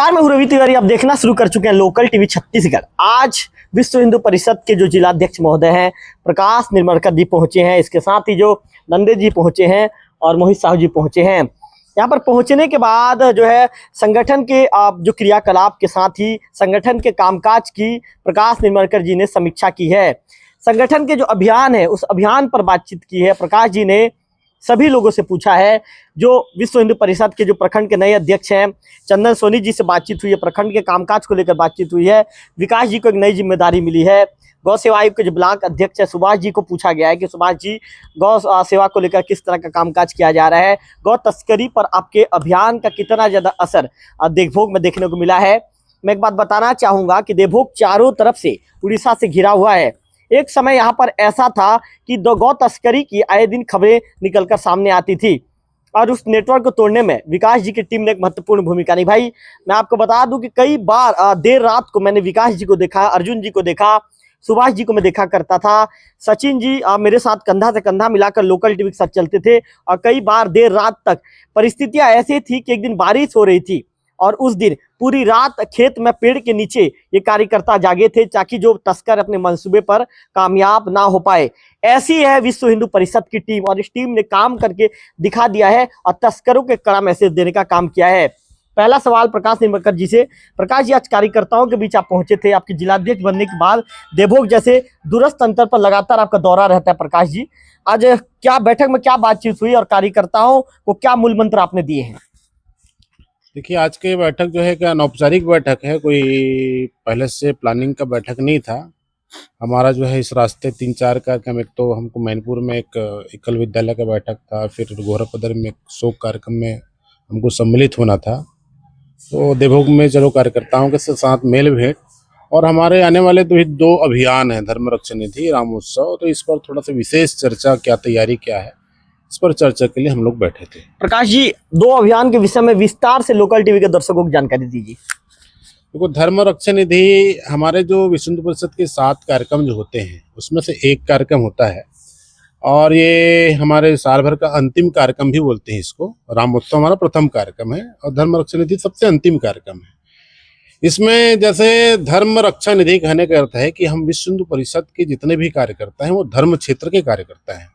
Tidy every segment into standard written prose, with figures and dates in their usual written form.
नमस्कार, मैं हूं रवि तिवारी। आप देखना शुरू कर चुके हैं लोकल टीवी छत्तीसगढ़। आज विश्व हिंदू परिषद के जो जिलाध्यक्ष महोदय हैं प्रकाश निर्मलकर जी पहुंचे हैं। इसके साथ ही जो नंदे जी पहुंचे हैं और मोहित साहू जी पहुंचे हैं। यहाँ पर पहुंचने के बाद जो है संगठन के जो क्रियाकलाप के साथ ही संगठन के कामकाज की प्रकाश निर्मलकर जी ने समीक्षा की है। संगठन के जो अभियान है उस अभियान पर बातचीत की है। प्रकाश जी ने सभी लोगों से पूछा है। जो विश्व हिंदू परिषद के जो प्रखंड के नए अध्यक्ष हैं चंदन सोनी जी से बातचीत हुई है। प्रखंड के कामकाज को लेकर बातचीत हुई है। विकास जी को एक नई जिम्मेदारी मिली है। गौ सेवा आयोग के जो ब्लॉक अध्यक्ष है सुभाष जी को पूछा गया है कि सुभाष जी गौ सेवा को लेकर किस तरह का कामकाज किया जा रहा है। गौ तस्करी पर आपके अभियान का कितना ज़्यादा असर देवभोग में देखने को मिला है। मैं एक बात बताना चाहूँगा कि देवभोग चारों तरफ से उड़ीसा से घिरा हुआ है। एक समय यहाँ पर ऐसा था कि गौ तस्करी की आए दिन खबरें निकलकर सामने आती थी और उस नेटवर्क को तोड़ने में विकास जी की टीम ने एक महत्वपूर्ण भूमिका निभाई। मैं आपको बता दूं कि कई बार देर रात को मैंने विकास जी को देखा, अर्जुन जी को देखा, सुभाष जी को मैं देखा करता था। सचिन जी मेरे साथ कंधा से कंधा मिलाकर लोकल टीवी के साथ चलते थे और कई बार देर रात तक परिस्थितियां ऐसी थी कि एक दिन बारिश हो रही थी और उस दिन पूरी रात खेत में पेड़ के नीचे ये कार्यकर्ता जागे थे ताकि जो तस्कर अपने मंसूबे पर कामयाब ना हो पाए। ऐसी है विश्व हिंदू परिषद की टीम और इस टीम ने काम करके दिखा दिया है और तस्करों के कड़ा मैसेज देने का काम किया है। पहला सवाल प्रकाश निर्मलकर जी से। प्रकाश जी, आज कार्यकर्ताओं के बीच आप पहुंचे थे। आपके जिलाध्यक्ष बनने के बाद देवभोग जैसे दूरस्थ अंतर पर लगातार आपका दौरा रहता है। प्रकाश जी, आज क्या बैठक में क्या बातचीत हुई और कार्यकर्ताओं को क्या मूल मंत्र आपने दिए हैं? देखिए, आज की बैठक जो है क्या अनौपचारिक बैठक है, कोई पहले से प्लानिंग का बैठक नहीं था। हमारा जो है इस रास्ते 3-4 कार्यक्रम, एक तो हमको मैनपुर में एक एकल विद्यालय का बैठक था, फिर गोरखपदर में एक शोक कार्यक्रम में हमको सम्मिलित होना था। तो देवभोग में चलो कार्यकर्ताओं के साथ मेल भेंट और हमारे आने वाले 2 अभियान हैं, धर्म रक्षा निधि, रामोत्सव। तो इस पर थोड़ा सा विशेष चर्चा, क्या तैयारी क्या है, इस पर चर्चा के लिए हम लोग बैठे थे। प्रकाश जी, 2 अभियान के विषय में विस्तार से लोकल टीवी के दर्शकों को जानकारी दीजिए। देखो, धर्म रक्षा निधि हमारे जो विश्व हिंदू परिषद के 7 कार्यक्रम जो होते हैं उसमें से एक कार्यक्रम होता है और ये हमारे साल भर का अंतिम कार्यक्रम भी बोलते हैं इसको। रामोत्सव हमारा प्रथम कार्यक्रम है और धर्म रक्षा निधि सबसे अंतिम कार्यक्रम है। इसमें जैसे धर्म रक्षा निधि कहने का अर्थ है कि हम विश्व हिंदू परिषद के जितने भी कार्यकर्ता हैं वो धर्म क्षेत्र के कार्यकर्ता हैं।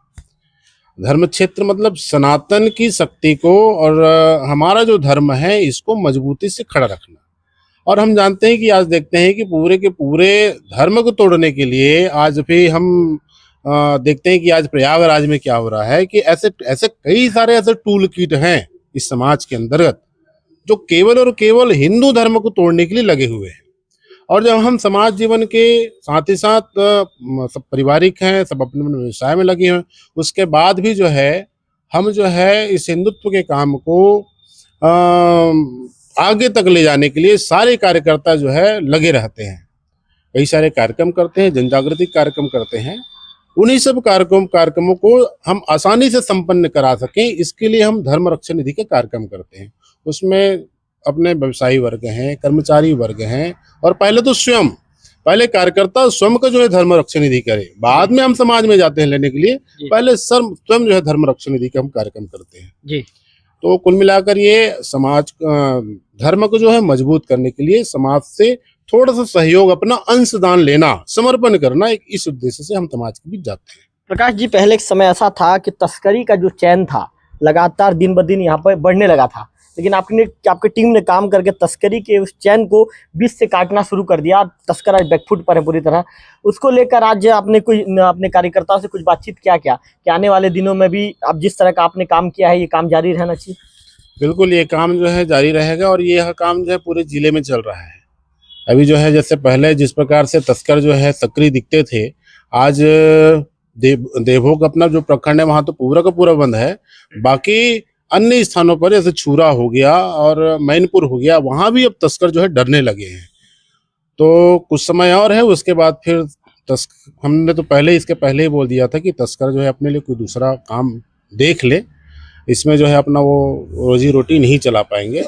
धर्म क्षेत्र मतलब सनातन की शक्ति को और हमारा जो धर्म है इसको मजबूती से खड़ा रखना। और हम जानते हैं कि आज देखते हैं कि पूरे के पूरे धर्म को तोड़ने के लिए आज भी हम देखते हैं कि आज प्रयागराज में क्या हो रहा है कि ऐसे कई सारे ऐसे टूल किट हैं इस समाज के अंतर्गत जो केवल और केवल हिंदू धर्म को तोड़ने के लिए लगे हुए हैं। और जब हम समाज जीवन के साथ ही साथ सब पारिवारिक हैं, सब अपने अपने व्यवसाय में लगे हैं, उसके बाद भी जो है हम जो है इस हिंदुत्व के काम को आगे तक ले जाने के लिए सारे कार्यकर्ता जो है लगे रहते हैं। कई सारे कार्यक्रम करते हैं, जन जागृति कार्यक्रम करते हैं। उन्हीं सब कार्यक्रमों को हम आसानी से संपन्न करा सकें, इसके लिए हम धर्म रक्षा निधि के कार्यक्रम करते हैं। उसमें अपने व्यवसायी वर्ग हैं, कर्मचारी वर्ग हैं और पहले तो पहले कार्यकर्ता स्वयं का जो है धर्म रक्षा निधि करे, बाद में हम समाज में जाते हैं लेने के लिए। पहले स्वयं जो है धर्म रक्षा निधि का हम कार्यक्रम करते हैं जी। तो कुल मिलाकर ये समाज धर्म को जो है मजबूत करने के लिए समाज से थोड़ा सा सहयोग, अपना अंशदान लेना, समर्पण करना, एक इस उद्देश्य से हम समाज के बीच जाते हैं। प्रकाश जी, पहले एक समय ऐसा था कि तस्करी का जो चैन था लगातार दिन ब दिन यहाँ पर बढ़ने लगा था, लेकिन आपकी टीम ने काम करके तस्करी के उस चैन को बीच से काटना शुरू कर दिया। तस्कर आज बैकफुट पर है पूरी तरह। उसको लेकर आज आपने अपने कार्यकर्ताओं से कुछ बातचीत किया क्या कि आने वाले दिनों में भी आप जिस तरह का आपने काम किया है ये काम जारी रहना चाहिए? बिल्कुल, ये काम जो है जारी रहेगा और यह काम जो है पूरे जिले में चल रहा है। अभी जो है जैसे पहले जिस प्रकार से तस्कर जो है सक्रिय दिखते थे, आज देवभोग अपना जो प्रखंड है वहाँ तो पूरा का पूरा बंद है। बाकी अन्य स्थानों पर जैसे छुरा हो गया और मैनपुर हो गया, वहां भी अब तस्कर जो है डरने लगे हैं। तो कुछ समय और है, उसके बाद फिर हमने तो इसके पहले ही बोल दिया था कि तस्कर जो है अपने लिए कोई दूसरा काम देख ले, इसमें जो है अपना वो रोजी रोटी नहीं चला पाएंगे।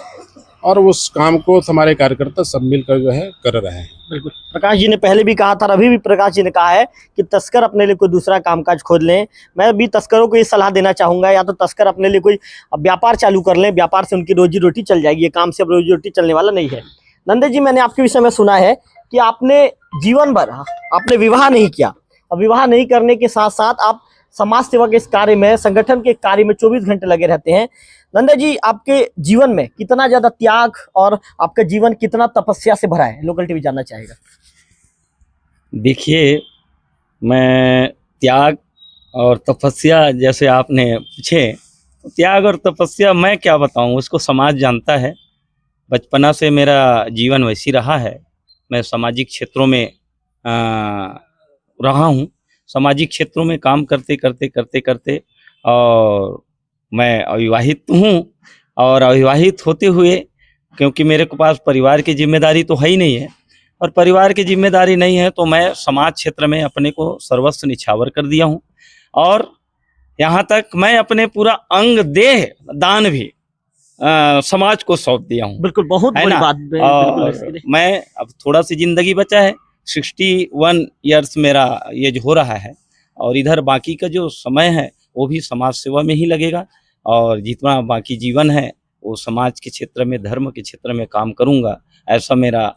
और उस काम को हमारे कार्यकर्ता सब मिलकर जो है कर रहे हैं। बिल्कुल, प्रकाश जी ने पहले भी कहा था और अभी भी प्रकाश जी ने कहा है कि तस्कर अपने लिए कोई दूसरा कामकाज खोज लें। मैं भी तस्करों को ये सलाह देना चाहूँगा, या तो तस्कर अपने लिए कोई व्यापार चालू कर लें, व्यापार से उनकी रोजी रोटी चल जाएगी, ये काम से अब रोजी रोटी चलने वाला नहीं है। नंदे जी, मैंने आपके विषय में सुना है कि आपने जीवन भर आपने विवाह नहीं किया, और विवाह नहीं करने के साथ साथ आप समाज सेवा के इस कार्य में, संगठन के कार्य में 24 घंटे लगे रहते हैं। नंदे जी, आपके जीवन में कितना ज्यादा त्याग और आपका जीवन कितना तपस्या से भरा है, लोकल टीवी जानना चाहेगा। देखिए, मैं त्याग और तपस्या जैसे आपने पूछे, तो त्याग और तपस्या मैं क्या बताऊं, उसको समाज जानता है। बचपना से मेरा जीवन वैसी रहा है। मैं सामाजिक क्षेत्रों में रहा हूं, सामाजिक क्षेत्रों में काम करते करते और मैं अविवाहित हूं, और अविवाहित होते हुए, क्योंकि मेरे को पास परिवार की जिम्मेदारी तो है ही नहीं है, और परिवार की जिम्मेदारी नहीं है तो मैं समाज क्षेत्र में अपने को सर्वस्व निछावर कर दिया हूं, और यहाँ तक मैं अपने पूरा अंग देह दान भी समाज को सौंप दिया हूँ। बिल्कुल, बहुत बड़ी बात है। और मैं अब थोड़ा सी जिंदगी बचा है, 61 ईयर्स मेरा एज हो रहा है, और इधर बाकी का जो समय है वो भी समाज सेवा में ही लगेगा, और जितना बाकी जीवन है वो समाज के क्षेत्र में, धर्म के क्षेत्र में काम करूँगा, ऐसा मेरा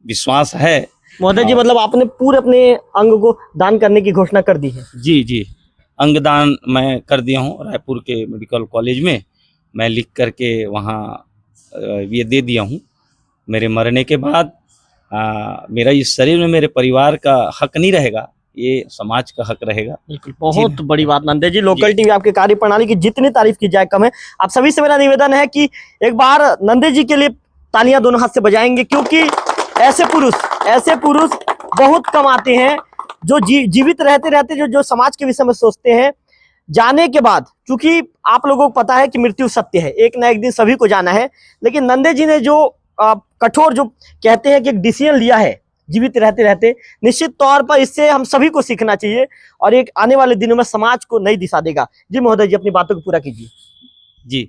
विश्वास है। महोदय जी, मतलब आपने पूरे अपने अंग को दान करने की घोषणा कर दी है। जी जी, अंगदान मैं कर दिया हूँ। रायपुर के मेडिकल कॉलेज में मैं लिख करके वहाँ ये दे दिया हूँ। मेरे मरने के बाद मेरा इस शरीर में मेरे परिवार का हक नहीं रहेगा, ये समाज का हक रहेगा। बिल्कुल, बहुत बड़ी बात नंदे जी। लोकल टीवी आपके कार्य प्रणाली की जितनी तारीफ की जाए कम है। आप सभी से मेरा निवेदन है कि एक बार नंदे जी के लिए तालियां दोनों हाथ से बजाएंगे, क्योंकि ऐसे पुरुष बहुत कम आते हैं जो जीवित रहते रहते जो समाज के विषय में सोचते हैं। जाने के बाद, चूंकि आप लोगों को पता है कि मृत्यु सत्य है, एक ना एक दिन सभी को जाना है, लेकिन नंदे जी ने जो कठोर, जो कहते हैं कि एक डिसीजन लिया है जीवित रहते रहते, निश्चित तौर पर इससे हम सभी को सीखना चाहिए, और एक आने वाले दिनों में समाज को नई दिशा देगा। जी महोदय जी, अपनी बातों को पूरा कीजिए। जी,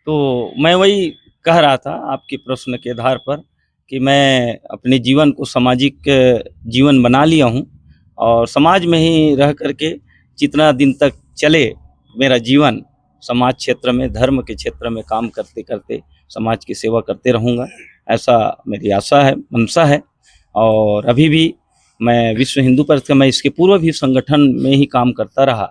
तो मैं वही कह रहा था आपके प्रश्न के आधार पर कि मैं अपने जीवन को सामाजिक जीवन बना लिया हूँ, और समाज में ही रह करके जितना दिन तक चले मेरा जीवन, समाज क्षेत्र में, धर्म के क्षेत्र में काम करते करते समाज की सेवा करते रहूँगा, ऐसा मेरी आशा है, मंशा है। और अभी भी मैं विश्व हिंदू परिषद, मैं इसके पूर्व भी संगठन में ही काम करता रहा,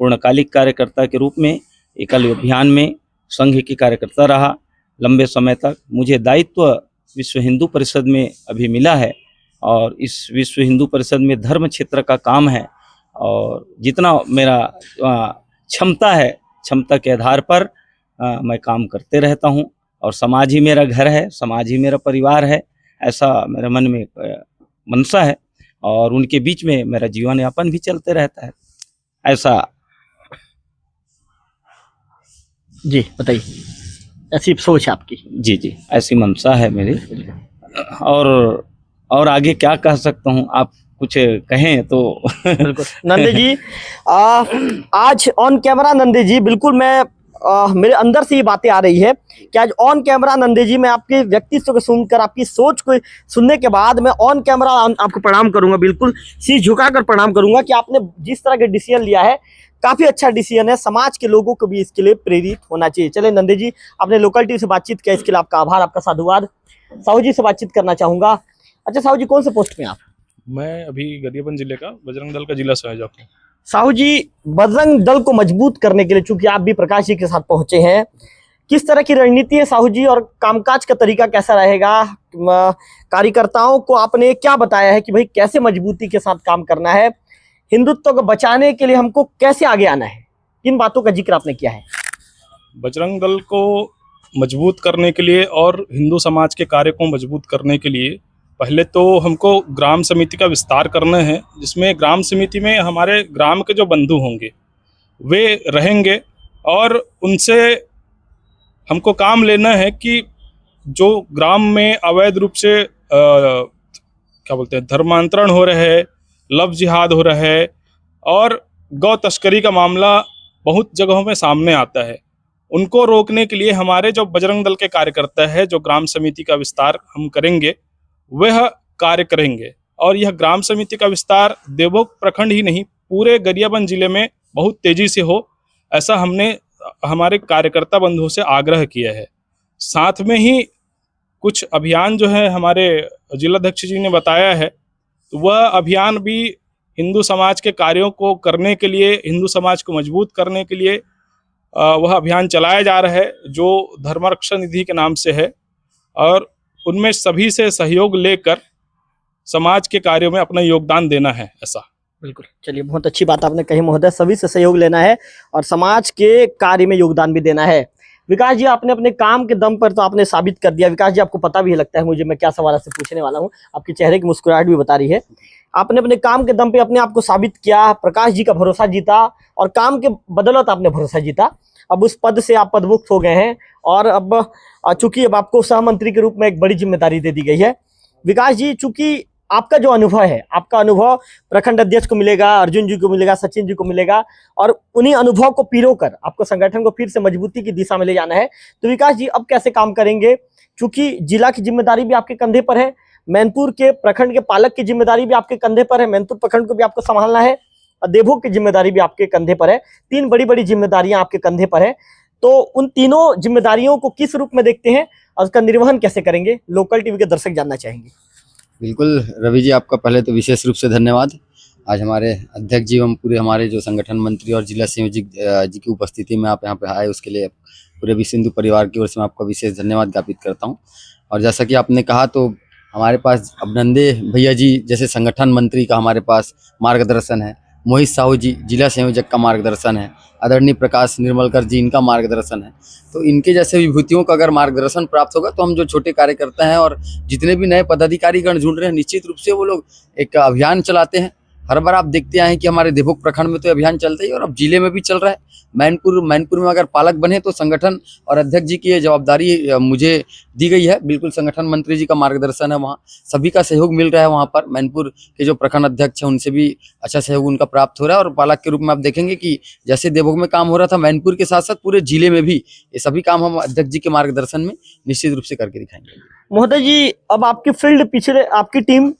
पूर्णकालिक कार्यकर्ता के रूप में, एकल अभियान में संघ की कार्यकर्ता रहा लंबे समय तक। मुझे दायित्व विश्व हिंदू परिषद में अभी मिला है, और इस विश्व हिंदू परिषद में धर्म क्षेत्र का काम है, और जितना मेरा क्षमता है, क्षमता के आधार पर मैं काम करते रहता हूँ, और समाज ही मेरा घर है, समाज ही मेरा परिवार है, ऐसा मेरे मन में मनसा है, और उनके बीच में मेरा जीवन यापन भी चलते रहता है, ऐसा। जी बताइए, ऐसी सोच आपकी? जी जी, ऐसी मनसा है मेरी, और आगे क्या कह सकता हूँ, आप कुछ कहें तो। बिल्कुल नंदे जी, आज ऑन कैमरा नंदे जी, बिल्कुल मैं मेरे अंदर से ये बातें आ रही है कि आज ऑन कैमरा नंदे जी, मैं आपके व्यक्तित्व को सुनकर, आपकी सोच को सुनने के बाद मैं ऑन कैमरा आपको प्रणाम करूंगा, बिल्कुल शीश झुकाकर प्रणाम करूंगा कि आपने जिस तरह का डिसीजन लिया है, काफी अच्छा डिसीजन है। समाज के लोगों को भी इसके लिए प्रेरित होना चाहिए। चले नंदे जी, आपने लोकल टीवी से बातचीत किया, इसके लिए आपका आभार, आपका साधुवाद। साहू जी से बातचीत करना चाहूंगा। अच्छा साहू जी, कौन से पोस्ट में आप? मैं अभी गरियाबंद जिले का बजरंग दल का जिला संयोजक हूँ। साहू जी, बजरंग दल को मजबूत करने के लिए, चूंकि आप भी प्रकाश जी के साथ पहुंचे हैं, किस तरह की रणनीति है साहू जी, और कामकाज का तरीका कैसा रहेगा? कार्यकर्ताओं को आपने क्या बताया है कि भाई कैसे मजबूती के साथ काम करना है, हिंदुत्व को बचाने के लिए हमको कैसे आगे आना है, किन बातों का जिक्र आपने किया है? बजरंग दल को मजबूत करने के लिए और हिंदू समाज के कार्य को मजबूत करने के लिए पहले तो हमको ग्राम समिति का विस्तार करना है, जिसमें ग्राम समिति में हमारे ग्राम के जो बंधु होंगे वे रहेंगे, और उनसे हमको काम लेना है कि जो ग्राम में अवैध रूप से क्या बोलते हैं, धर्मांतरण हो रहे है, लव जिहाद हो रहा है, और गौ तस्करी का मामला बहुत जगहों में सामने आता है, उनको रोकने के लिए हमारे जो बजरंग दल के कार्यकर्ता है, जो ग्राम समिति का विस्तार हम करेंगे, वह कार्य करेंगे। और यह ग्राम समिति का विस्तार देवभोग प्रखंड ही नहीं, पूरे गरियाबंद जिले में बहुत तेजी से हो, ऐसा हमने हमारे कार्यकर्ता बंधुओं से आग्रह किया है। साथ में ही कुछ अभियान जो है हमारे जिलाध्यक्ष जी ने बताया है, तो वह अभियान भी हिंदू समाज के कार्यों को करने के लिए, हिंदू समाज को मजबूत करने के लिए वह अभियान चलाया जा रहा है, जो धर्मरक्षण निधि के नाम से है। और उनमें सभी से सहयोग लेकर समाज के कार्यों में अपना योगदान देना है। ऐसा बिल्कुल, चलिए बहुत अच्छी बात आपने कही महोदय, सभी से सहयोग लेना है और समाज के कार्य में योगदान भी देना है। विकास जी, आपने अपने काम के दम पर तो आपने साबित कर दिया। विकास जी, आपको पता भी लगता है मुझे मैं क्या सवाल आपसे पूछने वाला हूँ, आपके चेहरे की मुस्कुराहट भी बता रही है। आपने अपने काम के दम पे अपने आप को साबित किया, प्रकाश जी का भरोसा जीता और काम के बदौलत आपने भरोसा जीता। अब उस पद से आप पदमुक्त हो गए हैं और अब चूंकि अब आपको सहमंत्री के रूप में एक बड़ी जिम्मेदारी दे दी गई है। विकास जी, चूंकि आपका जो अनुभव है, आपका अनुभव प्रखंड अध्यक्ष को मिलेगा, अर्जुन जी को मिलेगा, सचिन जी को मिलेगा और उन्हीं अनुभव को पिरोकर आपको संगठन को फिर से मजबूती की दिशा में ले जाना है। तो विकास जी, अब कैसे काम करेंगे? चूंकि जिला की जिम्मेदारी भी आपके कंधे पर है, मैनपुर के प्रखंड के पालक की जिम्मेदारी भी आपके कंधे पर है, मैनपुर प्रखंड को भी आपको संभालना है और देवभोग की जिम्मेदारी भी आपके कंधे पर है। 3 बड़ी बड़ी जिम्मेदारियां आपके कंधे पर है। तो उन तीनों जिम्मेदारियों को किस रूप में देखते हैं और उसका निर्वहन कैसे करेंगे, लोकल टीवी के दर्शक जानना चाहेंगे। बिल्कुल रवि जी, आपका पहले तो विशेष रूप से धन्यवाद। आज हमारे अध्यक्ष जी एवं पूरे हमारे जो संगठन मंत्री और जिला संयोजक जी की उपस्थिति में आप यहाँ पे आए, उसके लिए पूरे विश्व हिंदू परिवार की ओर से मैं आपका विशेष धन्यवाद ज्ञापित करता हूँ। और जैसा कि आपने कहा, तो हमारे पास अब नंदे भैया जी जैसे संगठन मंत्री का हमारे पास मार्गदर्शन है, मोहित साहू जी जिला संयोजक का मार्गदर्शन है, आदरणीय प्रकाश निर्मलकर जी इनका मार्गदर्शन है। तो इनके जैसे विभूतियों का अगर मार्गदर्शन प्राप्त होगा तो हम जो छोटे कार्यकर्ता हैं और जितने भी नए पदाधिकारीगण ढूंढ रहे हैं, निश्चित रूप से वो लोग एक अभियान चलाते हैं। हर बार आप देखते आए हैं कि हमारे देवभोग प्रखंड में तो अभियान चलता ही और अब जिले में भी चल रहा है। मैनपुर में अगर पालक बने तो संगठन और अध्यक्ष जी की ये जवाबदारी मुझे दी गई है। बिल्कुल संगठन मंत्री जी का मार्गदर्शन है, वहाँ सभी का सहयोग मिल रहा है। वहाँ पर मैनपुर के जो प्रखंड अध्यक्ष हैं उनसे भी अच्छा सहयोग उनका प्राप्त हो रहा है। और पालक के रूप में आप देखेंगे कि जैसे देवभोग में काम हो रहा था, मैनपुर के साथ साथ पूरे जिले में भी ये सभी काम हम अध्यक्ष जी के मार्गदर्शन में निश्चित रूप से करके दिखाएंगे। महोदय जी, अब आपकी फील्ड पिछले आपकी टीम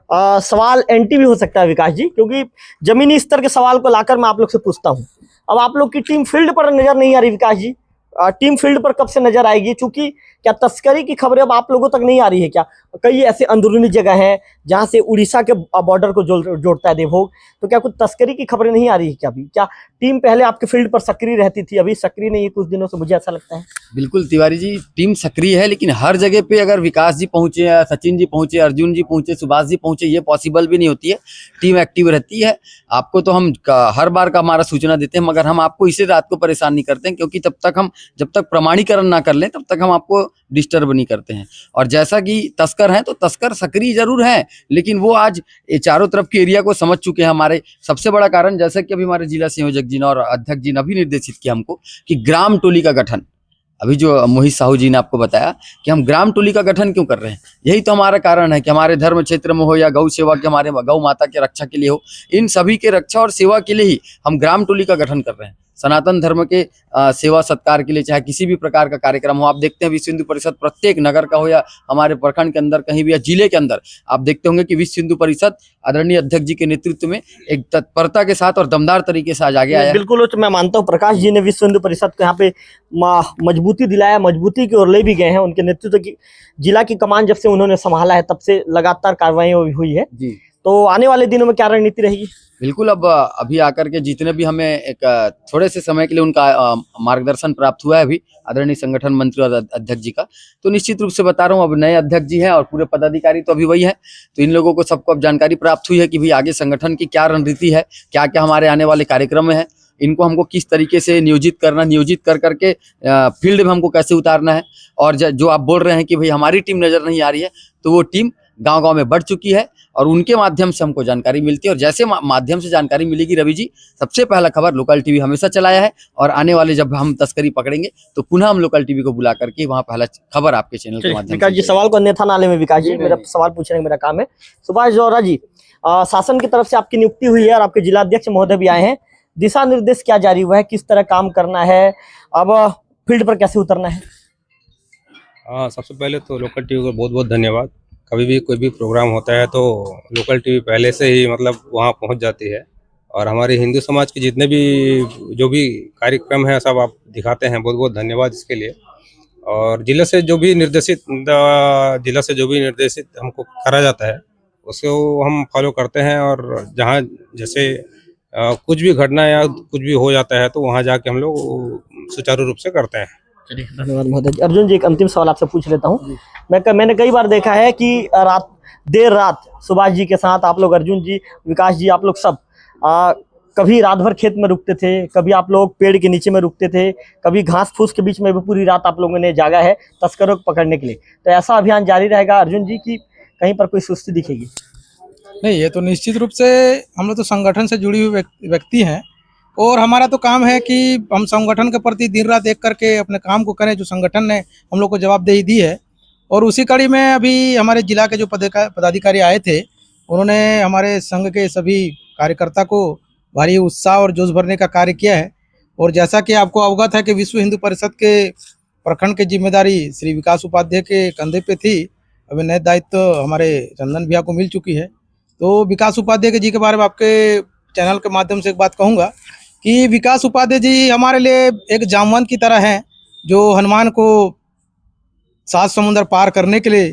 सवाल एंटी भी हो सकता है विकास जी, क्योंकि जमीनी स्तर के सवाल को लाकर मैं आप लोग से पूछता हूं। अब आप लोग की टीम फील्ड पर नजर नहीं आ रही विकास जी, टीम फील्ड पर कब से नजर आएगी? चूंकि क्या तस्करी की खबरें अब आप लोगों तक नहीं आ रही है क्या? कई ऐसे अंदरूनी जगह हैं जहां से उड़ीसा के बॉर्डर को जोड़ता है देवभोग, तो क्या कुछ तस्करी की खबरें नहीं आ रही है क्या? अभी क्या टीम पहले आपके फील्ड पर सक्रिय रहती थी, अभी सक्रिय नहीं है कुछ दिनों से, मुझे ऐसा लगता है। बिल्कुल तिवारी जी, टीम सक्रिय है, लेकिन हर जगह पे अगर विकास जी पहुंचे, सचिन जी पहुंचे, अर्जुन जी पहुंचे, सुभाष जी पहुंचे, ये पॉसिबल भी नहीं होती है। टीम एक्टिव रहती है। आपको तो हम हर बार का हमारा सूचना देते हैं, मगर हम आपको इसे रात को परेशान नहीं करते हैं, क्योंकि जब तक प्रमाणीकरण ना कर लें तब तक हम आपको डिस्टर्ब नहीं करते हैं। और जैसा कि तस्कर हैं, तो तस्कर सक्रिय जरूर हैं, लेकिन वो आज ये चारों तरफ के एरिया को समझ चुके हैं। हमारे सबसे बड़ा कारण, जैसा कि अभी हमारे जिला संयोजक जी ने और अध्यक्ष जी ने अभी निर्देशित किया हमको कि ग्राम टोली का गठन, अभी जो मोहित साहू जी ने आपको बताया कि हम ग्राम टोली का गठन क्यों कर रहे हैं, यही तो हमारा कारण है कि हमारे धर्म क्षेत्र में हो या गौ सेवा के, हमारे गौ माता के रक्षा के लिए हो, इन सभी के रक्षा और सेवा के लिए ही हम ग्राम टोली का गठन कर रहे हैं। सनातन धर्म के सेवा सत्कार के लिए, चाहे किसी भी प्रकार का कार्यक्रम हो, आप देखते हैं विश्व हिंदू परिषद प्रत्येक नगर का हो या हमारे प्रखंड के अंदर कहीं भी या जिले के अंदर, आप देखते होंगे कि विश्व हिंदू परिषद आदरणीय अध्यक्ष जी के नेतृत्व में एक तत्परता के साथ और दमदार तरीके से आज आगे आया। बिल्कुल, तो मैं मानता हूँ प्रकाश जी ने विश्व हिंदू परिषद को यहाँ पे मजबूती दिलाया, मजबूती की ओर ले भी गए हैं। उनके नेतृत्व की जिला की कमान जब से उन्होंने संभाला है तब से लगातार कार्रवाई हुई है जी। तो आने वाले दिनों में क्या रणनीति रहेगी? बिल्कुल, अब अभी आकर के जितने भी हमें एक थोड़े से समय के लिए उनका मार्गदर्शन प्राप्त हुआ है अभी आदरणीय संगठन मंत्री और अध्यक्ष जी का, तो निश्चित रूप से बता रहा हूँ, अब नए अध्यक्ष जी हैं और पूरे पदाधिकारी तो अभी वही है, तो इन लोगों को सबको अब जानकारी प्राप्त हुई है कि भाई आगे संगठन की क्या रणनीति है, क्या क्या हमारे आने वाले कार्यक्रम है, इनको हमको किस तरीके से नियोजित कर करके फील्ड में हमको कैसे उतारना है। और जो आप बोल रहे हैं कि भाई हमारी टीम नजर नहीं आ रही है, तो वो टीम गांव-गांव में बढ़ चुकी है और उनके माध्यम से हमको जानकारी मिलती है। और जैसे माध्यम से जानकारी मिलेगी रवि जी, सबसे पहला खबर लोकल टीवी हमेशा चलाया है और आने वाले जब हम तस्करी पकड़ेंगे तो पुनः हम लोकल टीवी को बुला करके वहाँ पहला खबर आपके चैनल के माध्यम विकास जी, सवाल को अन्यथा ना ले में विकास जी, मेरा सवाल पूछने का मेरा काम है। सुभाष जौहरा जी, शासन की तरफ से आपकी नियुक्ति हुई है और आपके जिलाध्यक्ष महोदय भी आए हैं, दिशा निर्देश क्या जारी हुआ है, किस तरह काम करना है? अब फील्ड पर कैसे उतरना है? हाँ, सबसे पहले तो लोकल टीवी को बहुत बहुत धन्यवाद। कभी भी कोई भी प्रोग्राम होता है तो लोकल टीवी पहले से ही मतलब वहाँ पहुँच जाती है, और हमारे हिंदू समाज के जितने भी जो भी कार्यक्रम है सब आप दिखाते हैं, बहुत बहुत धन्यवाद इसके लिए। और जिला से जो भी निर्देशित हमको करा जाता है उसको हम फॉलो करते हैं, और जहाँ जैसे कुछ भी घटना या कुछ भी हो जाता है तो वहाँ जाके हम लोग सुचारू रूप से करते हैं। चलिए, धन्यवाद महोदय जी। अर्जुन जी, एक अंतिम सवाल आपसे पूछ लेता हूँ। मैंने कई बार देखा है कि देर रात सुभाष जी के साथ आप लोग, अर्जुन जी, विकास जी, आप लोग सब कभी रात भर खेत में रुकते थे, कभी आप लोग पेड़ के नीचे में रुकते थे, कभी घास फूस के बीच में भी पूरी रात आप लोगों ने जागा है तस्करों को पकड़ने के लिए। तो ऐसा अभियान जारी रहेगा अर्जुन जी की कहीं पर कोई सुस्ती दिखेगी? नहीं, ये तो निश्चित रूप से हम लोग तो संगठन से जुड़ी हुई व्यक्ति हैं, और हमारा तो काम है कि हम संगठन के प्रति दिन रात एक करके अपने काम को करें जो संगठन ने हम लोग को जवाबदेही दी है। और उसी कड़ी में अभी हमारे जिला के जो पदाधिकारी आए थे, उन्होंने हमारे संघ के सभी कार्यकर्ता को भारी उत्साह और जोश भरने का कार्य किया है। और जैसा कि आपको अवगत है कि विश्व हिंदू परिषद के प्रखंड की जिम्मेदारी श्री विकास उपाध्याय के कंधे पे थी, अभी नए दायित्व हमारे चंदन भैया को मिल चुकी है। तो विकास उपाध्याय जी के बारे में आपके चैनल के माध्यम से एक बात कहूँगा कि विकास उपाध्याय जी हमारे लिए एक जामवंत की तरह हैं, जो हनुमान को 7 समुंदर पार करने के लिए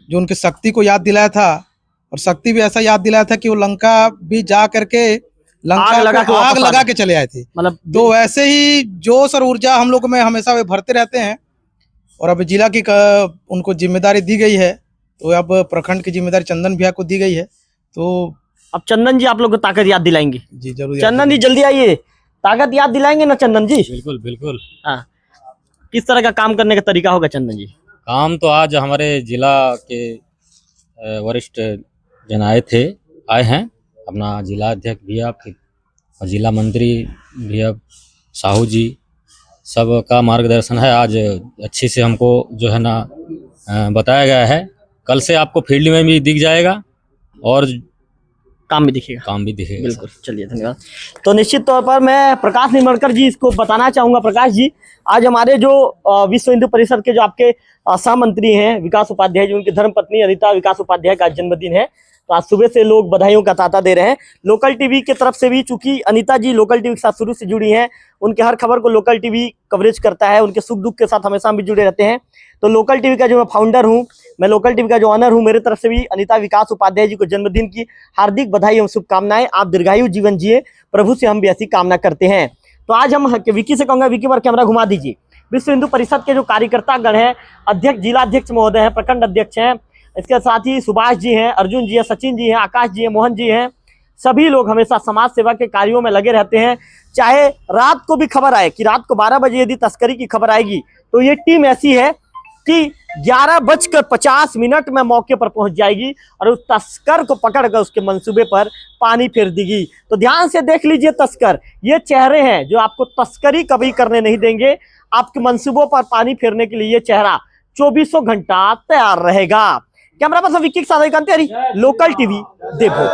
जो उनकी शक्ति को याद दिलाया था, और शक्ति भी ऐसा याद दिलाया था कि वो लंका भी जा करके आग लगा के चले आए थे। मतलब तो वैसे ही जोश और ऊर्जा हम लोग में हमेशा वे भरते रहते हैं। और अब जिला की उनको जिम्मेदारी दी गई है, तो अब प्रखंड की जिम्मेदारी चंदन भैया को दी गई है। तो अब चंदन जी आप लोग को ताकत याद दिलाएंगे? जी जरूर। चंदन जी जल्दी आइए, ताकत याद दिलाएंगे ना चंदन जी? बिल्कुल बिल्कुल। हाँ, किस तरह का काम करने का तरीका होगा चंदन जी? काम तो आज हमारे जिला के वरिष्ठ जन आए हैं, अपना जिला अध्यक्ष भैया और जिला मंत्री भैया साहू जी, सबका मार्गदर्शन है। आज अच्छी से हमको जो है ना बताया गया है। कल से आपको फील्ड में भी दिख जाएगा और काम भी दिखेगा। बिल्कुल। चलिए, धन्यवाद। तो निश्चित तौर पर मैं प्रकाश निर्मलकर जी इसको बताना चाहूँगा। प्रकाश जी, आज हमारे जो विश्व हिंदू परिषद के जो आपके सहमंत्री हैं विकास उपाध्याय जी, उनकी धर्मपत्नी अनिता विकास उपाध्याय का जन्मदिन है। तो आज सुबह से लोग बधाइयों का तांता दे रहे हैं। लोकल टीवी की तरफ से भी, चूंकि अनिता जी लोकल टीवी के साथ शुरू से जुड़ी हैं, उनके हर खबर को लोकल टीवी कवरेज करता है, उनके सुख दुख के साथ हमेशा हम भी जुड़े रहते हैं। तो लोकल टीवी का जो मैं फाउंडर हूँ, मैं लोकल टीवी का जो ऑनर हूँ, मेरे तरफ से भी अनिता विकास उपाध्याय जी को जन्मदिन की हार्दिक बधाई एवं शुभकामनाएं। आप दीर्घायु जीवन जिए, प्रभु से हम भी ऐसी कामना करते हैं। तो आज हम विकी से कहूँगा, विकी पर कैमरा घुमा दीजिए। विश्व हिंदू परिषद के जो कार्यकर्तागण हैं, अध्यक्ष, जिला अध्यक्ष महोदय हैं, प्रखंड अध्यक्ष हैं, इसके साथ ही सुभाष जी हैं, अर्जुन जी हैं, सचिन जी हैं, आकाश जी हैं, मोहन जी हैं, सभी लोग हमेशा समाज सेवा के कार्यों में लगे रहते हैं। चाहे रात को भी खबर आए कि रात को 12 बजे यदि तस्करी की खबर आएगी, तो ये टीम ऐसी है कि 11:50 में मौके पर पहुंच जाएगी और उस तस्कर को पकड़कर उसके मंसूबे पर पानी फेर देगी। तो ध्यान से देख लीजिए तस्कर, ये चेहरे हैं जो आपको तस्करी कभी करने नहीं देंगे। आपके मंसूबों पर पानी फेरने के लिए ये चेहरा 24 घंटा तैयार रहेगा। कैमरा पर्सन विक्की के साथ लोकल टीवी देवभोग।